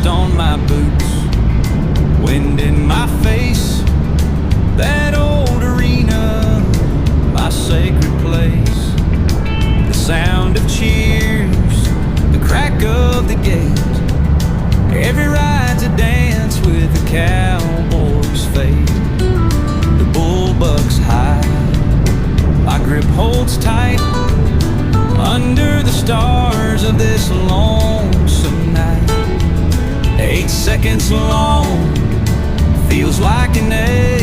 dust on my boots, wind in my face. That old arena, my sacred place. The sound of cheers, the crack of the gate. Every ride's a dance with a cowboy's fate. The bullbuck's high, my grip holds tight. Under the stars of this lonesome night, 8 seconds long feels like an age.